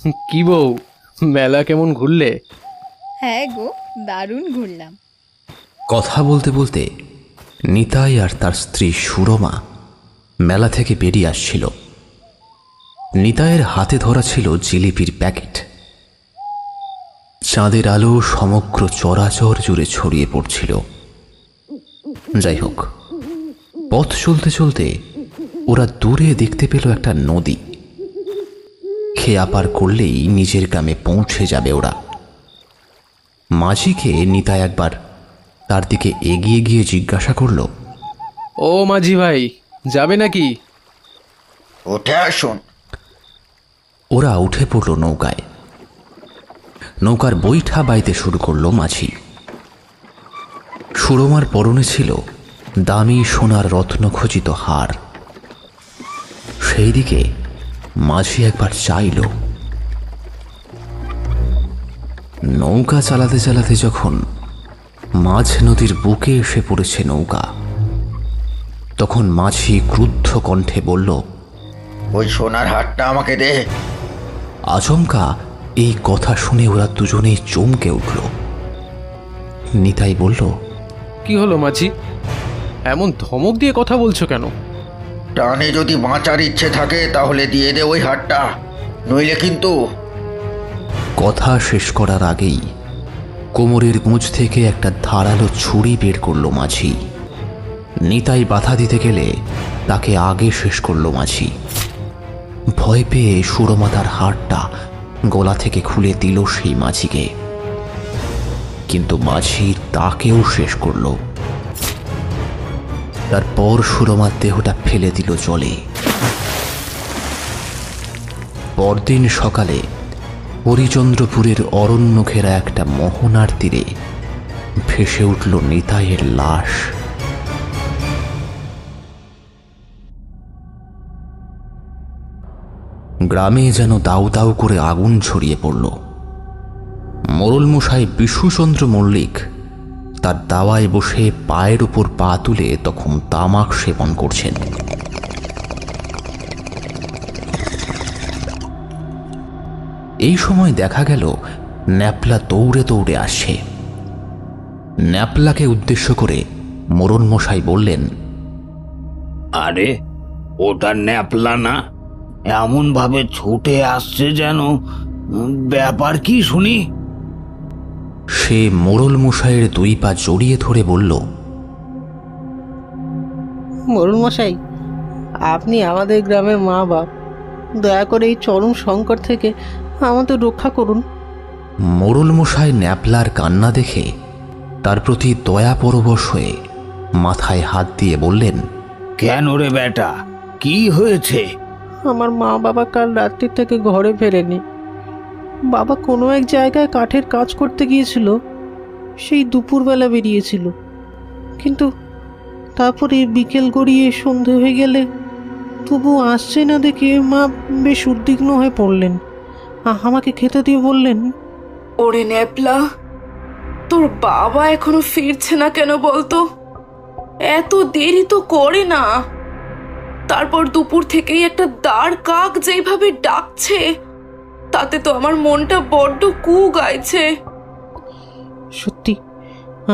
কি বউ, মেলা কেমন ঘুরলে? হ্যাঁ গো, দারুণ ঘুরলাম। কথা বলতে বলতে নিতাই আর তার স্ত্রী সুরমা মেলা থেকে বেরিয়ে আসছিল। নিতাইয়ের হাতে ধরা ছিল জিলিপির প্যাকেট। চাঁদের আলো সমগ্র চরাচর জুড়ে ছড়িয়ে পড়ছিল। যাই হোক, পথ চলতে চলতে ওরা দূরে দেখতে পেল একটা নদী। খেয়া পার করলেই নিজের গ্রামে পৌঁছে যাবে ওরা। মাঝিকে নিতাই একবার তার দিকে এগিয়ে গিয়ে জিজ্ঞাসা করল, ও মাঝি ভাই, যাবে নাকি? উঠে আসুন। ওরা উঠে পড়ল নৌকায়। নৌকার বৈঠা বাইতে শুরু করল মাঝি। সুরমার পরনে ছিল দামি সোনার রত্নখচিত হার। সেই দিকে মাঝি একবার চাইল। নৌকা চালাতে চালাতে যখন মাঝ নদীর বুকে এসে পড়েছে নৌকা, তখন মাঝি ক্রুদ্ধ কণ্ঠে বলল, ওই সোনার হারটা আমাকে দে। আচমকা এই কথা শুনে ওরা দুজনেই চমকে উঠল। নিতাই বলল, কি হলো মাঝি, এমন ধমক দিয়ে কথা বলছো কেন? টানে যদি বাঁচার ইচ্ছে থাকে তাহলে দিয়ে দে ওই হারটা, নইলে কিন্তু। কথা শেষ করার আগেই কোমরের গুঁজ থেকে একটা ধারালো ছুরি বের করল মাঝি। নিতাই বাধা দিতে গেলে তাকে আগে শেষ করল মাঝি। ভয় পেয়ে সুরমা তার হারটা গলা থেকে খুলে দিল সেই মাঝিকে, কিন্তু মাঝি তাকেও শেষ করল। তারপর সুরমার দেহটা ফেলে দিল জলে। পরদিন সকালে হরিচন্দ্রপুরের অরণ্য ঘেরা একটা মোহনার তীরে ভেসে উঠল নিতাইয়ের লাশ। গ্রামে যেন দাউ দাউ করে আগুন ছড়িয়ে পড়ল। মোড়লমশাই বিশুচন্দ্র মল্লিক তার দাওয়ায় বসে পায়ের উপর পা তুলে তখন তামাক সেবন করছেন। এই সময় দেখা গেল ন্যাপলা দৌড়ে দৌড়ে আসছে। ন্যাপলাকে উদ্দেশ্য করে মোড়লমশাই বললেন, আরে ওটা ন্যাপলা না? এমন ভাবে ছুটে আসছে যেন, ব্যাপার কি শুনি? সে মোড়লমশাইয়ের দুই পা জড়িয়ে ধরে বলল, মোড়ল মশাই, আপনি আমাদের গ্রামের মা বাপ, দয়া করে এই চরম সংকট থেকে আমাদের রক্ষা করুন। মোড়লমশাই ন্যাপলার কান্না দেখে তার প্রতি দয়া পরবশ হয়ে মাথায় হাত দিয়ে বললেন, কেন রে বেটা, কি হয়েছে? আমার মা বাবা কাল রাত্রি থেকে ঘরে ফেরেনি। বাবা কোনো এক জায়গায় কাঠের কাজ করতে গিয়েছিল, সেই দুপুরবেলা বেরিয়েছিল, কিন্তু তারপরে বিকেল গড়িয়ে সন্ধে হয়ে গেলে তবু আসছে না দেখে মা বেশ উদ্বিগ্ন হয়ে পড়লেন। আমাকে খেতে দিয়ে বললেন, ওরে ন্যাপলা, তোর বাবা এখনো ফিরছে না কেন বলতো? এত দেরি তো করে না। তারপর দুপুর থেকেই একটা দাঁড় কাক যেইভাবে ডাকছে, তাতে তো আমার মনটা বড্ড কু গাইছে। সত্যি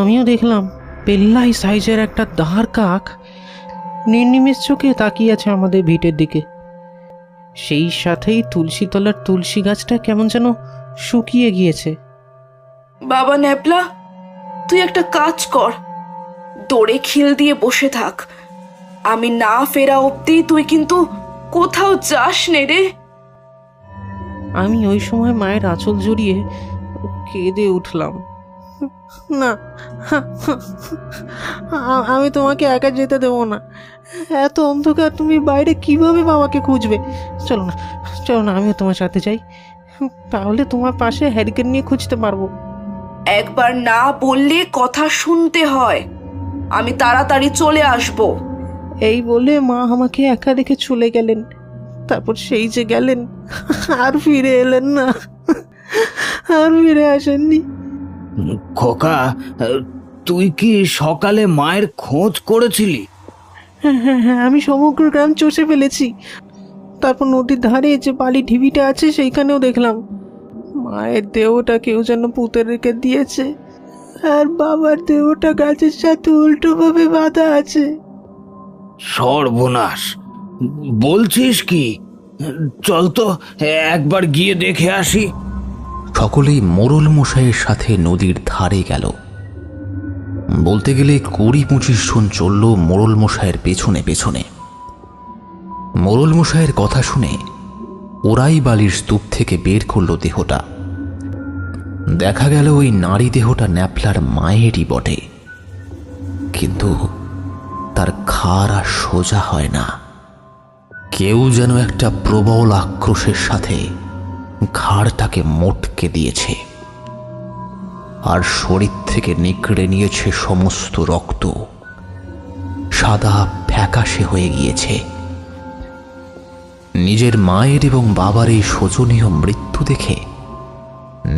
আমিও দেখলাম পেল্লাই সাইজের একটা দাঁড় কাক নির্নিমেষ চোখে তাকিয়ে আছে আমাদের ভিটের দিকে। সেই সাথেই তুলসী তলার তুলসী গাছটা কেমন যেন শুকিয়ে গিয়েছে। বাবা ন্যাপলা, তুই একটা কাজ কর, দড়ে খিল দিয়ে বসে থাক। আমি না ফেরা অবধি তুই কিন্তু কোথাও যাস নে রে। আমি ওই সময় মায়ের আঁচল জড়িয়ে কেঁদে উঠলাম। না, আমি তোমাকে একা যেতে দেবো না। এত অন্ধকার, তুমি বাইরে কিভাবে বাবাকে খুঁজবে? চলো না, চলো না, আমিও তোমার সাথে যাই, তাহলে তোমার পাশে হ্যারিকেন নিয়ে খুঁজতে পারবো। একবার না বললে কথা শুনতে হয়। আমি তাড়াতাড়ি চলে আসবো। এই বলে মা আমাকে একা রেখে চলে গেলেন। তারপর সেই যে গেলেন, আর ফিরে এলেন না, আর ফিরে আসেননি। খোকা, তুই কি সকালে মায়ের খোঁজ করেছিলি? হ্যাঁ হ্যাঁ হ্যাঁ, আমি সমগ্র গ্রাম চষে ফেলেছি। তারপর নদীর ধারে যে বালি ঢিবিটা আছে সেইখানেও দেখলাম মায়ের দেহটা কেউ যেন পুঁতে রেখে দিয়েছে, আর বাবার দেহটা গাছের সাথে উল্টোভাবে বাঁধা আছে। সর্বনাশ, বলছিস কি? চল তো একবার গিয়ে দেখে আসি। সকলেই মোড়ল মশাইয়ের সাথে নদীর ধারে গেল। বলতে গেলে 20-25 জন চলল মোড়ল মশাইয়ের পেছনে পেছনে। মোড়ল মশাইয়ের কথা শুনে ওরাই বালির স্তূপ থেকে বের করল দেহটা। দেখা গেল ওই নারী দেহটা ন্যাপলার মায়েরই বটে, কিন্তু তার ঘাড় আর সোজা হয় না। কেউ যেন একটা প্রবল আক্রোশের সাথে ঘাড়টাকে মোটকে দিয়েছে, আর শরীর থেকে নিকড়ে নিয়েছে সমস্ত রক্ত, সাদা ফ্যাকাশে হয়ে গিয়েছে। নিজের মায়ের এবং বাবার এই শোচনীয় মৃত্যু দেখে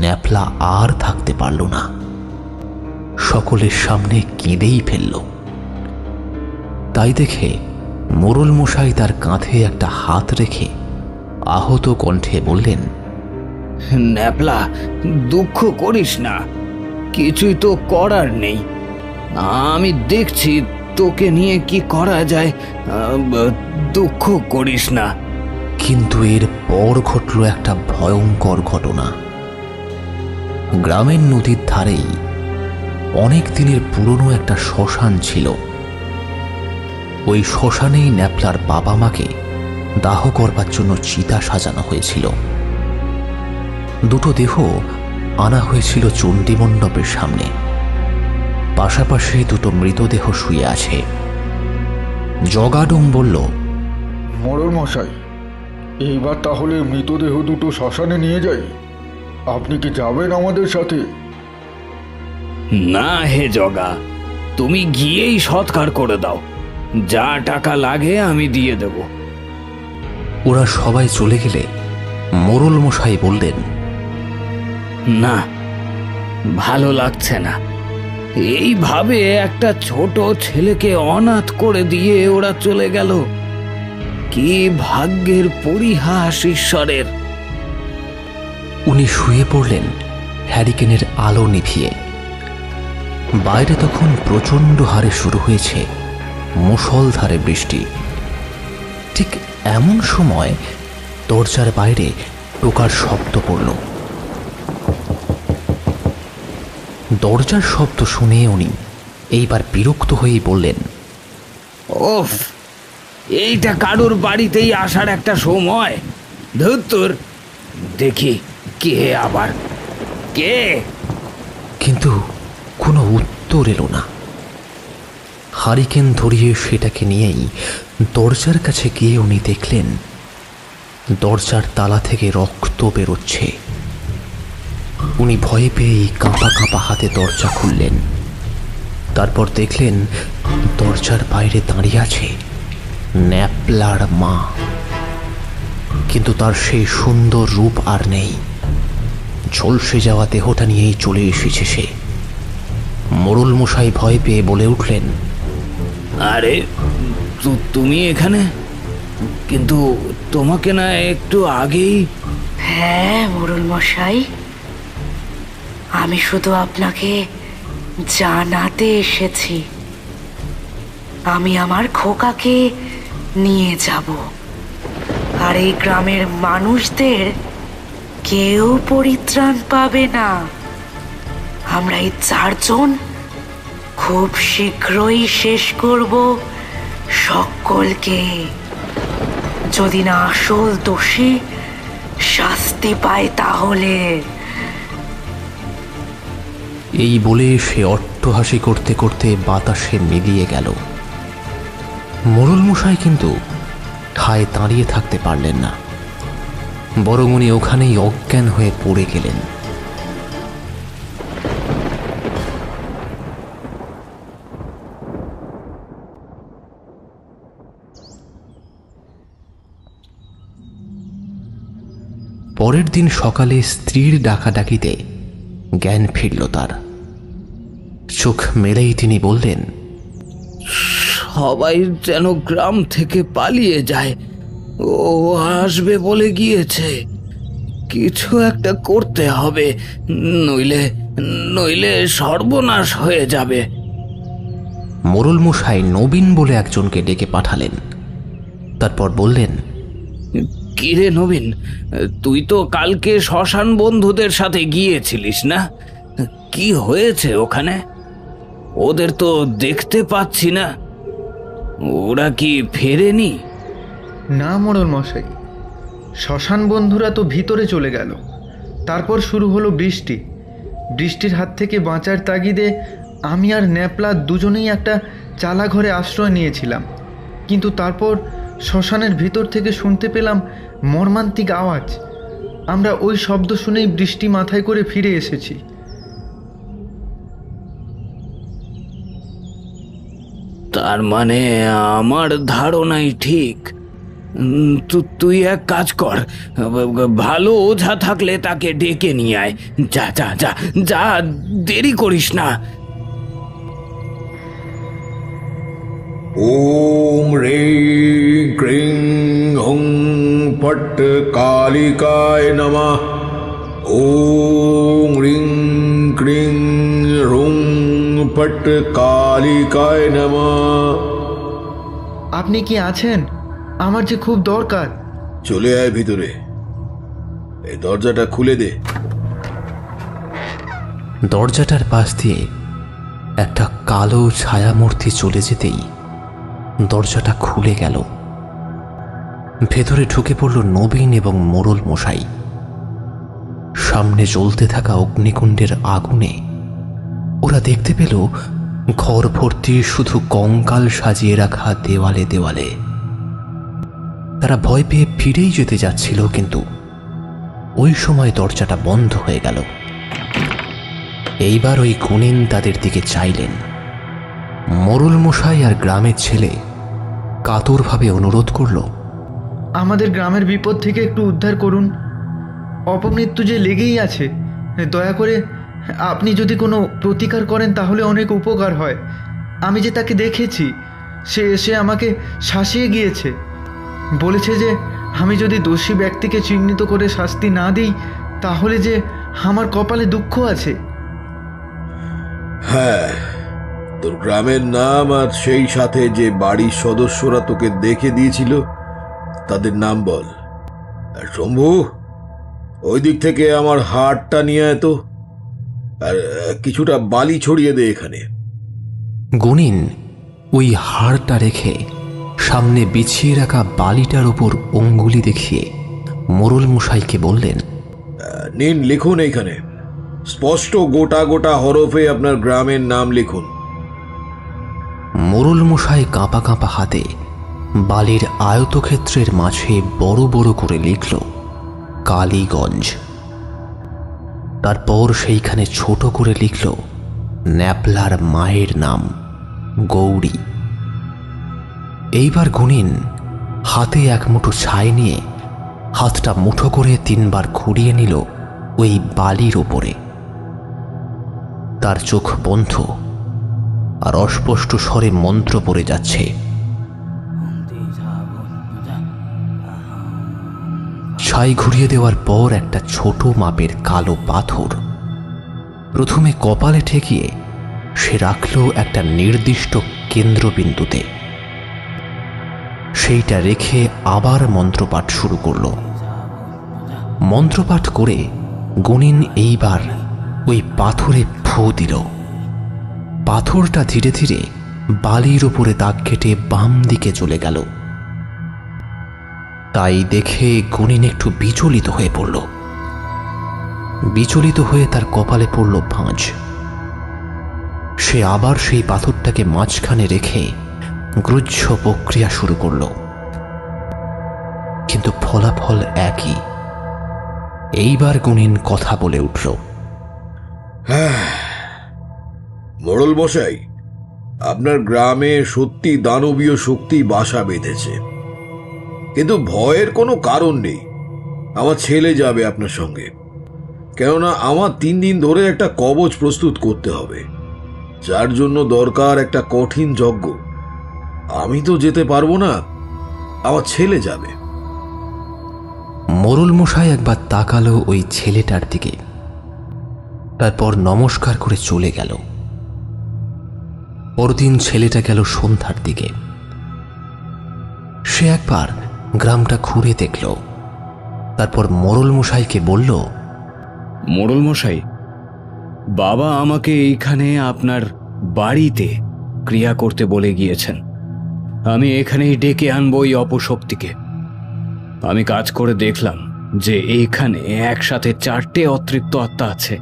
ন্যাপলা আর থাকতে পারল না, সকলের সামনে কেঁদেই ফেলল। তাই দেখে মোড়ল মশাই তার কাঁধে একটা হাত রেখে আহত কণ্ঠে বললেন, ন্যাপলা, দুঃখ করিস না, কিছুই তো করার নেই। আমি দেখছি তোকে নিয়ে কি করা যায়। দুঃখ করিস না। কিন্তু এর পর ঘটল একটা ভয়ঙ্কর ঘটনা। গ্রামের নদীর ধারেই অনেক দিনের পুরনো একটা শ্মশান ছিল। ওই শ্মশানেই ন্যাপলার বাবা মাকে দাহ করবার জন্য চিতা সাজানো হয়েছিল। দুটো দেহ আনা হয়েছিল চণ্ডী মণ্ডপের সামনে। পাশাপাশি দুটো মৃতদেহ শুয়ে আছে। জগাডুম বলল, মোড়ল মশাই, এইবার তাহলে মৃতদেহ দুটো শ্মশানে নিয়ে যাই। আপনি কি যাবেন আমাদের সাথে? না হে জগা, তুমি গিয়েই সৎকার করে দাও। যা টাকা লাগে আমি দিয়ে দেব। ওরা সবাই চলে গেলে মোড়ল মশাই বললেন, না, ভালো লাগছে না। এইভাবে একটা ছোট ছেলেকে অনাথ করে দিয়ে ওরা চলে গেল। কি ভাগ্যের পরিহাস ঈশ্বরের। উনি শুয়ে পড়লেন হ্যারিকেনের আলো নিভিয়ে। বাইরে তখন প্রচণ্ড হারে শুরু হয়েছে মুষলধারে বৃষ্টি। ঠিক এমন সময় দরজার বাইরে টোকার শব্দ পড়ল। দরজার শব্দ শুনে উনি এইবার বিরক্ত হয়েই বললেন, ওফ, এইটা কারোর বাড়িতেই আসার একটা সময়? ধুত্তুর, দেখি কে আবার, কে? কিন্তু কোনো উত্তর এলো না। হারিকেন ধরিয়ে সেটাকে নিয়েই দরজার কাছে গিয়ে উনি দেখলেন দরজার তালা থেকে রক্ত বেরোচ্ছে। উনি ভয়ে পেয়ে কাঁপা কাঁপা হাতে দরজা খুললেন। তারপর দেখলেন দরজার বাইরে দাঁড়িয়ে আছে ন্যাপলার মা, কিন্তু তার সেই সুন্দর রূপ আর নেই। ঝলসে যাওয়া দেহটা নিয়েই চলে এসেছে সে। মোড়ল মশাই ভয় পেয়ে বলে উঠলেন, আরে তুমি এখানে? কিন্তু তোমাকে না একটু আগেই। হ্যাঁ মোড়ল মশাই, আমি শুধু আপনাকে জানাতে এসেছি আমি আমার খোকাকে নিয়ে যাব, আর এই গ্রামের মানুষদের কেউ পরিত্রাণ পাবে না। আমরা এই 4 জন খুব শীঘ্রই শেষ করব সকলকে, যদি না আসল দোষী শাস্তি পায় তাহলে। এই বলে সে অট্টহাসি করতে করতে বাতাসে মিলিয়ে গেল। মোড়ল মশাই কিন্তু ঠায় দাঁড়িয়ে থাকতে পারলেন না, বরং উনি ওখানেই অজ্ঞান হয়ে পড়ে গেলেন। পরের দিন সকালে স্ত্রীর ডাকাডাকিতে জ্ঞান ফিরল তার। চোখ মেলেই তিনি বললেন, সবাই যেন গ্রাম থেকে পালিয়ে যায়। ও আসবে বলে গিয়েছে। কিছু একটা করতে হবে, নইলে নইলে সর্বনাশ হয়ে যাবে। মোড়ল মশাই নবীন বলে একজনকে ডেকে পাঠালেন। তারপর বললেন, কিরে নবীন, তুই তো কালকে শ্মশান বন্ধুদের সাথে গিয়েছিলিস না? কি হয়েছে ওখানে? ওদের তো দেখতে পাচ্ছি না। ওরা কি ফেরেনি? না মোড়ল মশাই, শ্মশান বন্ধুরা তো ভিতরে চলে গেল। তারপর শুরু হলো বৃষ্টি। বৃষ্টির হাত থেকে বাঁচার তাগিদে আমি আর ন্যাপলা দুজনেই একটা চালা ঘরে আশ্রয় নিয়েছিলাম। কিন্তু তারপর শ্মশানের ভিতর থেকে শুনতে পেলাম মর্মান্তিক আওয়াজ। আমরা ওই শব্দ শুনেই বৃষ্টি মাথায় করে ফিরে এসেছি। তার মানে আমার ধারণাই ঠিক। তুই এক কাজ কর, ভালো ওঝা থাকলে তাকে ডেকে নিয়ে আয়। যা যা যা যা, দেরি করিস না। ওম ह्रीं क्रीं हुं फट् कालिकाय नमः। ओम ह्रीं क्रीं हुं फट् कालिकाय नमः। আপনি কি আছেন? আমার যে খুব দরকার। চলে আয় ভিতরে, এই দরজাটা খুলে দে। দরজাটার পাশ দিয়ে একটা কালো ছায়ামূর্তি চলে যেতেই দরজাটা খুলে গেল। ভেতরে ঢুকে পড়ল নবীন এবং মোড়ল মশাই। সামনে জ্বলতে থাকা অগ্নিকুণ্ডের আগুনে ওরা দেখতে পেল ঘর ভর্তি শুধু কঙ্কাল সাজিয়ে রাখা দেওয়ালে দেওয়ালে। তারা ভয় পেয়ে ফিরেই যেতে যাচ্ছিল, কিন্তু ওই সময় দরজাটা বন্ধ হয়ে গেল। এইবার ওই গুণিন তাদের দিকে চাইলেন। মোড়ল মশাই আর গ্রামের ছেলে কাতরভাবে অনুরোধ করল, আমাদের গ্রামের বিপদ থেকে একটু উদ্ধার করুন। অপমৃত্যু যে লেগেই আছে। দয়া করে আপনি যদি কোনো প্রতিকার করেন তাহলে অনেক উপকার হয়। আমি যে তাকে দেখেছি, সে এসে আমাকে শাসিয়ে গিয়েছে। বলেছে যে আমি যদি দোষী ব্যক্তিকে চিহ্নিত করে শাস্তি না দিই তাহলে যে আমার কপালে দুঃখ আছে। হ্যাঁ, তোর গ্রামের নাম আর সেই সাথে যে বাড়ির সদস্যরা তোকে দেখে দিয়েছিল তাদের নাম বল। আর শম্ভু, ওই দিক থেকে আমার হাড়টা নিয়ে আয় তো, আর কিছুটা বালি ছড়িয়ে দে এখানে। গুণিন ওই হাড়টা রেখে সামনে বিছিয়ে রাখা বালিটার উপর অঙ্গুলি দেখিয়ে মোড়ল মশাইকে বললেন, নিন, লিখুন এইখানে স্পষ্ট গোটা গোটা হরফে আপনার গ্রামের নাম লিখুন। মোড়ল মশাই কাঁপা কাঁপা হাতে বালির আয়তক্ষেত্রের মাঝে বড় বড় করে লিখল কালীগঞ্জ। তারপর সেইখানে ছোট করে লিখল ন্যাপলার মায়ের নাম গৌরী। এইবার গুণিন হাতে এক মুঠো ছাই নিয়ে হাতটা মুঠো করে 3 বার ঘুরিয়ে নিল ওই বালির ওপরে। তার চোখ বন্ধ আর অস্পষ্ট স্বরে মন্ত্র পড়ে যাচ্ছে। ছাই ঘুরিয়ে দেওয়ার পর একটা ছোট মাপের কালো পাথর প্রথমে কপালে ঠেকিয়ে সে রাখল একটা নির্দিষ্ট কেন্দ্রবিন্দুতে। সেইটা রেখে আবার মন্ত্রপাঠ শুরু করল। মন্ত্রপাঠ করে গুণিন এইবার ওই পাথরে ফু দিল। পাথরটা ধীরে ধীরে বালির উপরে দাগ কেটে বাম দিকে চলে গেল। তাই দেখে গুণিন একটু বিচলিত হয়ে পড়ল। বিচলিত হয়ে তার কপালে পড়ল ভাঁজ। সে আবার সেই পাথরটাকে মাঝখানে রেখে গ্রুহ্য প্রক্রিয়া শুরু করল, কিন্তু ফলাফল একই। এইবার গুণিন কথা বলে উঠল, মোড়ল মশাই, আপনার গ্রামে সত্যি দানবীয় শক্তি বাসা বেঁধেছে, কিন্তু ভয়ের কোনো কারণ নেই। আমার ছেলে যাবে আপনার সঙ্গে, কেননা আমার 3 দিন ধরে একটা কবচ প্রস্তুত করতে হবে, যার জন্য দরকার একটা কঠিন যজ্ঞ। আমি তো যেতে পারবো না, আমার ছেলে যাবে। মোড়ল মশাই একবার তাকালো ওই ছেলেটার দিকে, তারপর নমস্কার করে চলে গেল। পরদিন ছেলেটা গেল সন্ধ্যার দিকে। সে একবার গ্রামটা ঘুরে দেখল, তারপর মোড়ল মশাইকে বলল, মোড়ল মশাই, বাবা আমাকে এইখানে আপনার বাড়িতে ক্রিয়া করতে বলে গিয়েছেন। আমি এখানেই ডেকে আনবো ওই অপশক্তিকে। আমি কাজ করে দেখলাম যে এইখানে একসাথে 4টে অতৃপ্ত আত্মা আছে।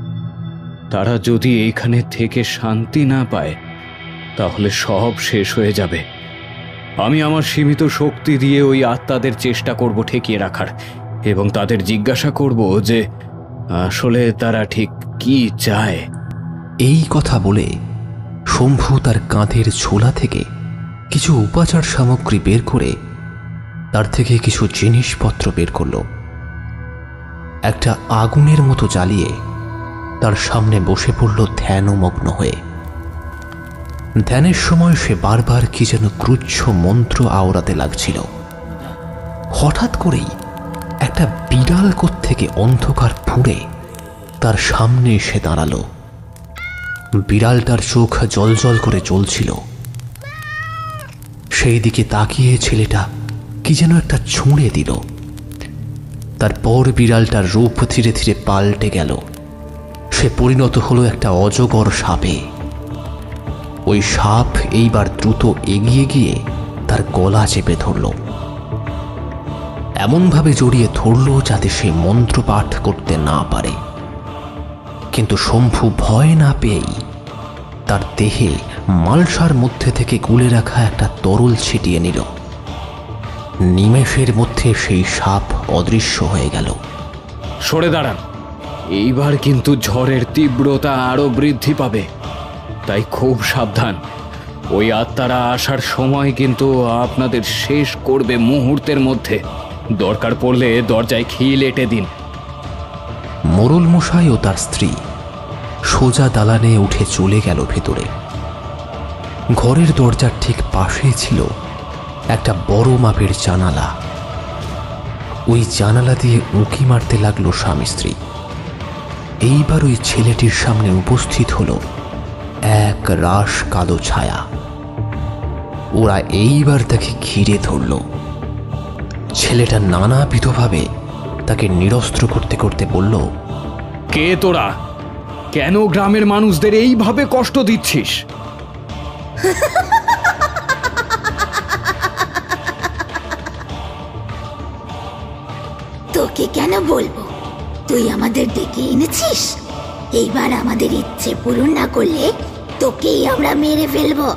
তারা যদি এইখানে থেকে শান্তি না পায় তাহলে সব শেষ হয়ে যাবে। আমি আমার সীমিত শক্তি দিয়ে ওই আত্মাদের চেষ্টা করব ঠেকিয়ে রাখার, এবং তাদের জিজ্ঞাসা করব যে আসলে তারা ঠিক কি চায়। এই কথা বলে শম্ভু তার কাঁধের ঝোলা থেকে কিছু উপাচার সামগ্রী বের করে তার থেকে কিছু জিনিসপত্র বের করল। একটা আগুনের মতো জ্বালিয়ে তার সামনে বসে পড়ল ধ্যানমগ্ন হয়ে। ধ্যানের সময় সে বারবার কি যেন ক্রুচ্ছ মন্ত্র আওড়াতে লাগছিল। হঠাৎ করেই একটা বিড়াল থেকে অন্ধকার ফুঁড়ে তার সামনে এসে দাঁড়ালো। বিড়ালটার চোখ জলজল করে জ্বলছিল। সেই দিকে তাকিয়ে ছেলেটা কি যেন একটা ছুঁড়ে দিল। তারপর বিড়ালটার রূপ ধীরে ধীরে পাল্টে গেল। সে পরিণত হলো একটা অজগর সাপে। ওই সাপ এইবার দ্রুত এগিয়ে গিয়ে তার গলা চেপে ধরল, এমনভাবে জড়িয়ে ধরল যাতে সে মন্ত্র পাঠ করতে না পারে। কিন্তু শম্ভু ভয় না পেয়েই তার দেহে মালসার মধ্যে থেকে গুলে রাখা একটা তরল ছিটিয়ে নিল। নিমেষের মধ্যে সেই সাপ অদৃশ্য হয়ে গেল। সরে দাঁড়ান, এইবার কিন্তু ঝড়ের তীব্রতা আরো বৃদ্ধি পাবে, তাই খুব সাবধান। ওই আত্মারা আসার সময় কিন্তু আপনাদের শেষ করবে মুহূর্তের মধ্যে। দরকার পড়লে দরজায় খিল এঁটে দিন। মোড়ল মশাই ও তার স্ত্রী সোজা দালানে উঠে চলে গেল ভেতরে। ঘরের দরজার ঠিক পাশে ছিল একটা বড় মাপের জানালা। ওই জানালা দিয়ে উঁকি মারতে লাগলো স্বামী স্ত্রী। এইবার ওই ছেলেটির সামনে উপস্থিত হলো এক রাশ কালো ছায়া। ওরা এইবার তাকে ঘিরে ধরল। ছেলেটা নানাবিধভাবে তাকে নিরস্ত্র করতে করতে বলল, কে তোরা? কেন গ্রামের মানুষদের এইভাবে কষ্ট দিচ্ছিস? তোকে কেন বলবো? তুই আমাদের ডেকে এনেছিস। এইবার আমাদের ইচ্ছে পূরণ না করলে তোকেই আমরা মেরে ফেলবো।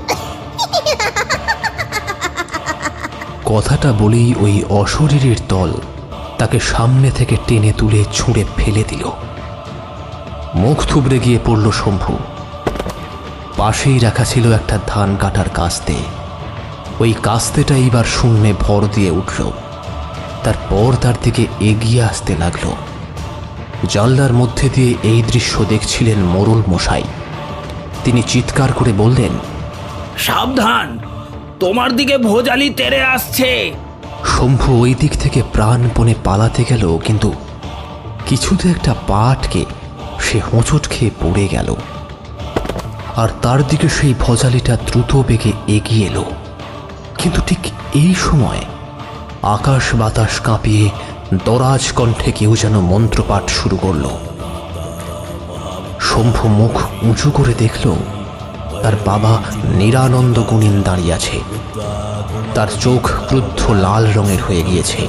কথাটা বলেই ওই অশরীরের দল তাকে সামনে থেকে টেনে তুলে ছুঁড়ে ফেলে দিল। মুখ থুবড়ে গিয়ে পড়ল শম্ভু। পাশেই রাখা ছিল একটা ধান কাটার কাস্তে। ওই কাস্তেটা এইবার শূন্যে ভর দিয়ে উঠল। তারপর তার দিকে এগিয়ে আসতে লাগল। জানলার মধ্যে দিয়ে এই দৃশ্য দেখছিলেন মোড়ল মশাই। তিনি চিৎকার করে বললেন, সাবধান, তোমার দিকে ভোজালি তেড়ে আসছে। শম্ভু ওই দিক থেকে প্রাণপণে পালাতে গেল, কিন্তু কিছুতে একটা পা আটকে সে হোঁচট খেয়ে পড়ে গেল। আর তার দিকে সেই ভজালিটা দ্রুত বেগে এগিয়ে এলো। কিন্তু ঠিক এই সময় আকাশ বাতাস কাঁপিয়ে দরাজ কণ্ঠে কেউ যেন মন্ত্রপাঠ শুরু করল। শম্ভু মুখ উঁচু করে দেখল তার বাবা নিরানন্দ গুণিন দাঁড়িয়ে আছে। তার চোখ ক্রুদ্ধ লাল রঙের হয়ে গিয়েছে।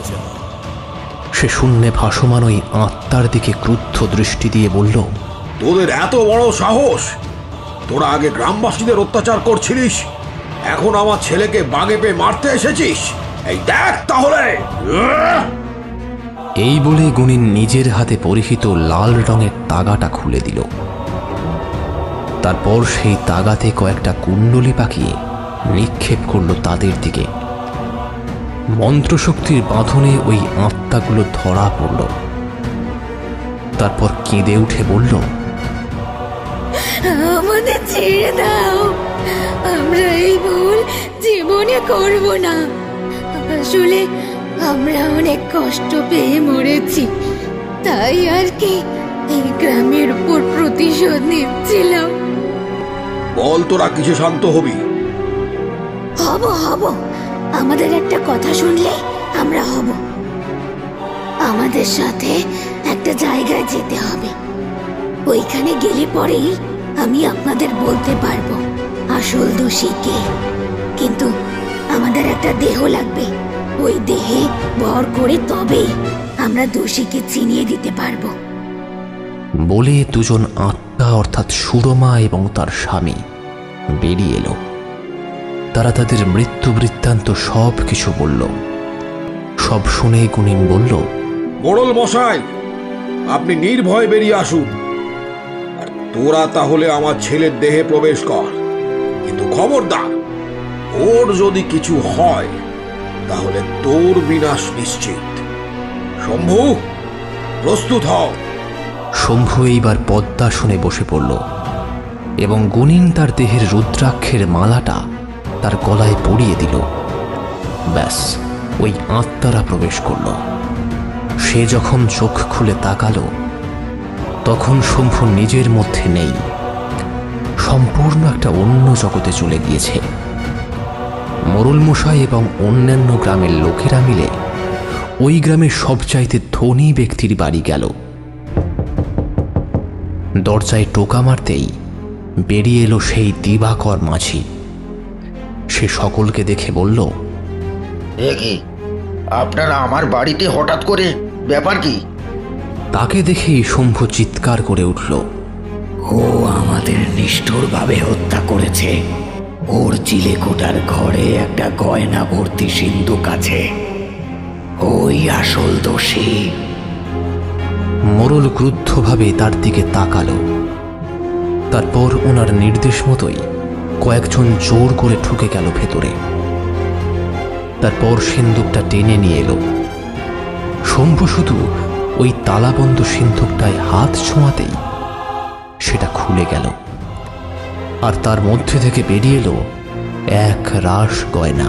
সে শূন্যে ভাসমান ওই আত্মার দিকে ক্রুদ্ধ দৃষ্টি দিয়ে বলল, তোদের এত বড় সাহস! তোরা আগে গ্রামবাসীদের অত্যাচার করছিলিস, এখন আমার ছেলেকে বাগে পেয়ে মারতে এসেছিস। এই দেখ তাহলে। এই বলে গুণিন নিজের হাতে পরিহিত লাল রঙের তাগাটা খুলে দিল। তারপর সেই তাগাতে কয়েকটা কুণ্ডলি পাকিয়ে নিক্ষেপ করল তাদের দিকে। মন্ত্রশক্তির বাঁধনে ওই আত্মাগুলো ধরা পড়ল। তারপর কেঁদে উঠে বলল, আমাদের ছেড়ে দাও, আমরা এই ভুল জীবনে করব না। আসলে আমরা অনেক কষ্ট পেয়ে মরেছি, তাই আর কি এই গ্রামের উপর প্রতিশোধ নিচ্ছিলাম। বল তোরা কিছু শান্ত হবি। হব হব, আমাদের একটা কথা শুনলে আমরা হব। আমাদের সাথে একটা জায়গায় যেতে হবে। ওইখানে গেলে পরেই আমি আপনাদের বলতে পারবো আসল দোষী কে। কিন্তু আমাদের একটা দেহ লাগবে, ওই দেহে ভর করে তবেই আমরা দোষীকে চিনিয়ে দিতে পারবো। বলে দুজন আত্মা অর্থাৎ সুরমা এবং তার স্বামী বেরিয়ে এলো। তারা তাদের মৃত্যু বৃত্তান্ত সব কিছু বলল। সব শুনে গুনিন বলল, মোড়ল মশাই, আপনি নির্ভয় বেরিয়ে আসুন। আর তোরা তাহলে আমার ছেলের দেহে প্রবেশ কর, কিন্তু খবরদার, ওর যদি কিছু হয় তাহলে তোর বিনাশ নিশ্চিত। শম্ভু, প্রস্তুত হও। শম্ভু এইবার পদ্মাসনে বসে পড়ল এবং গুনিন তার দেহের রুদ্রাক্ষের মালাটা তার গলায় পরিয়ে দিল। ব্যাস, ওই আত্মারা প্রবেশ করল। সে যখন চোখ খুলে তাকালো, তখন শম্ভু নিজের মধ্যে নেই, সম্পূর্ণ একটা অন্য জগতে চলে গিয়েছে। মোড়ল মশাই এবং অন্যান্য গ্রামের লোকেরা মিলে ওই গ্রামের সবচাইতে ধনী ব্যক্তির বাড়ি গেল। দরজায় টোকা মারতেই বেরিয়ে এলো সেই দিবাকর মাঝি। সে সকলকে দেখে বলল, এ কি, আপনারা আমার বাড়িতে হঠাৎ করে, ব্যাপার কি? তাকে দেখেই শম্ভু চিৎকার করে উঠল, ও আমাদের নিষ্ঠুরভাবে হত্যা করেছে। ওর চিলেকোটার ঘরে একটা গয়না ভর্তি সিন্ধুক আছে, ওই আসল দোষী। মোড়ল ক্রুদ্ধভাবে তার দিকে তাকালো। তারপর ওনার নির্দেশ মতোই কয়েকজন জোর করে ঢুকে গেল ভেতরে। তারপর সিন্ধুকটা টেনে নিয়ে এলো। শম্ভু শুধু ওই তালাবন্ধ সিন্ধুকটায় হাত ছোঁয়াতেই সেটা খুলে গেল, আর তার মধ্যে থেকে বেরিয়ে এলো এক রাস গয়না।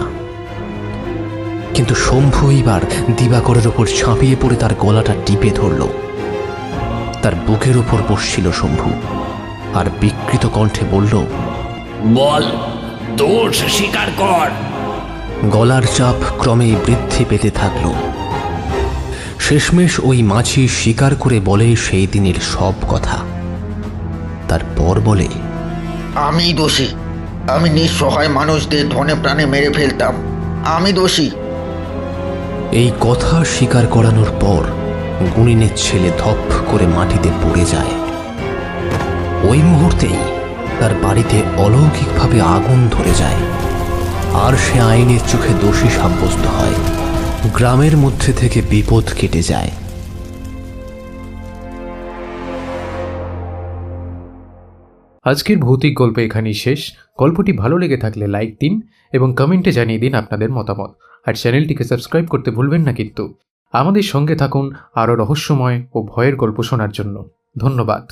কিন্তু শম্ভু এইবার দিবাকরের ওপর ঝাঁপিয়ে পড়ে তার গলাটা টিপে ধরল। তার বুকের ওপর বসছিল শম্ভু, আর বিকৃত কণ্ঠে বলল, বল, দোষ স্বীকার কর। গলার চাপ ক্রমেই বৃদ্ধি পেতে থাকল। শেষমেশ ওই মাঝি স্বীকার করে বলে সেই দিনের সব কথা। তারপর বলে, আমি দোষী। আমি নিঃসহায় মানুষদের ধনে প্রাণে মেরে ফেলতাম। আমি দোষী। এই কথা স্বীকার করানোর পর গুনিনের ছেলে ধপ করে মাটিতে পড়ে যায়। ওই মুহূর্তেই তার বাড়িতে অলৌকিকভাবে আগুন ধরে যায়, আর সে আইনের চোখে দোষী সাব্যস্ত হয়। গ্রামের মধ্যে থেকে বিপদ কেটে যায়। আজকের ভৌতিক গল্প এখানেই শেষ। গল্পটি ভালো লেগে থাকলে লাইক দিন এবং কমেন্টে জানিয়ে দিন আপনাদের মতামত। আর চ্যানেলটিকে সাবস্ক্রাইব করতে ভুলবেন না কিন্তু। আমাদের সঙ্গে থাকুন আরও রহস্যময় ও ভয়ের গল্প শোনার জন্য। ধন্যবাদ।